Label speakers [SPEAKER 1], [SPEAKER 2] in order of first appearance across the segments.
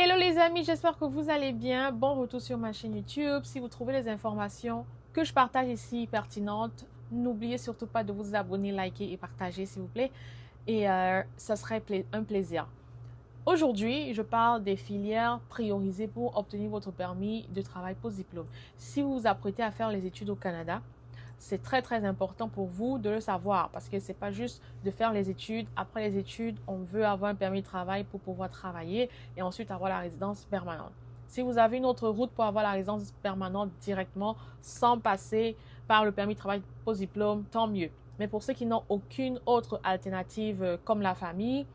[SPEAKER 1] Hello les amis, j'espère que vous allez bien. Bon retour sur ma chaîne YouTube. Si vous trouvez les informations que je partage ici pertinentes, n'oubliez surtout pas de vous abonner, liker et partager s'il vous plaît. Et ça serait un plaisir. Aujourd'hui, je parle des filières priorisées pour obtenir votre permis de travail post-diplôme. Si vous vous apprêtez à faire les études au Canada, c'est très important pour vous de le savoir parce que c'est pas juste de faire les études. Après les études, on veut avoir un permis de travail pour pouvoir travailler et ensuite avoir la résidence permanente. Si vous avez une autre route pour avoir la résidence permanente directement sans passer par le permis de travail post-diplôme, tant mieux. Mais pour ceux qui n'ont aucune autre alternative comme la famille,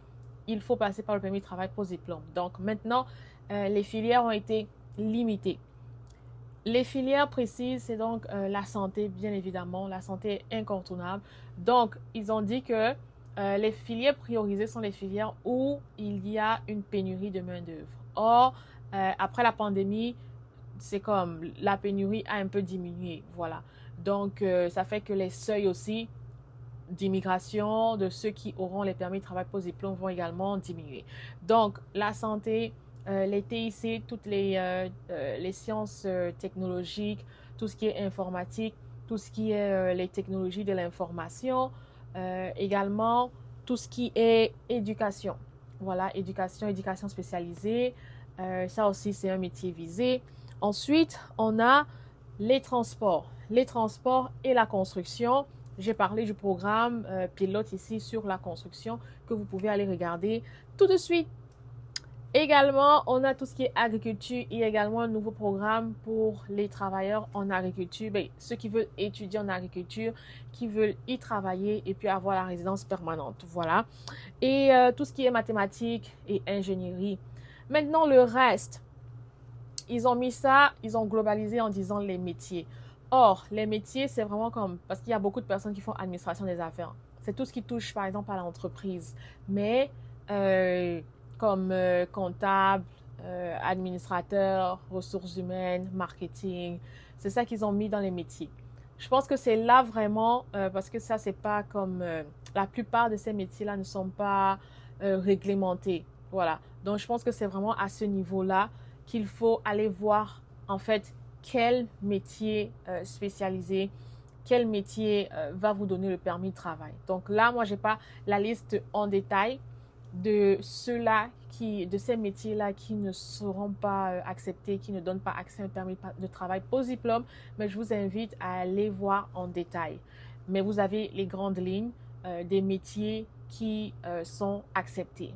[SPEAKER 1] il faut passer par le permis de travail post-diplôme. Donc maintenant, les filières ont été limitées. Les filières précises, c'est donc la santé, bien évidemment. La santé est incontournable. Donc, ils ont dit que les filières priorisées sont les filières où il y a une pénurie de main-d'œuvre. Or, après la pandémie, c'est comme la pénurie a un peu diminué. Voilà. Donc, ça fait que les seuils aussi d'immigration de ceux qui auront les permis de travail post-diplôme vont également diminuer. Donc, la santé, les TIC, toutes les sciences technologiques, tout ce qui est informatique, tout ce qui est les technologies de l'information, également tout ce qui est éducation. Voilà, éducation spécialisée. Ça aussi, c'est un métier visé. Ensuite, on a les transports et la construction. J'ai parlé du programme pilote ici sur la construction que vous pouvez aller regarder tout de suite. Également, on a tout ce qui est agriculture. Il y a également un nouveau programme pour les travailleurs en agriculture, ben, ceux qui veulent étudier en agriculture, qui veulent y travailler et puis avoir la résidence permanente. Voilà. Et tout ce qui est mathématiques et ingénierie. Maintenant, le reste, ils ont mis ça, ils ont globalisé en disant les métiers. Or, les métiers, c'est vraiment comme, parce qu'il y a beaucoup de personnes qui font administration des affaires. C'est tout ce qui touche, par exemple, à l'entreprise. Mais, euh, comme comptable, administrateur, ressources humaines, marketing, c'est ça qu'ils ont mis dans les métiers. Je pense que c'est là vraiment, parce que ça, c'est pas comme, la plupart de ces métiers-là ne sont pas réglementés. Voilà. Donc, je pense que c'est vraiment à ce niveau-là qu'il faut aller voir en fait quel métier spécialisé, quel métier va vous donner le permis de travail. Donc là, moi, j'ai pas la liste en détail de ceux-là de ces métiers-là qui ne seront pas acceptés, qui ne donnent pas accès à un permis de travail post-diplôme, mais je vous invite à aller voir en détail. Mais vous avez les grandes lignes des métiers qui sont acceptés.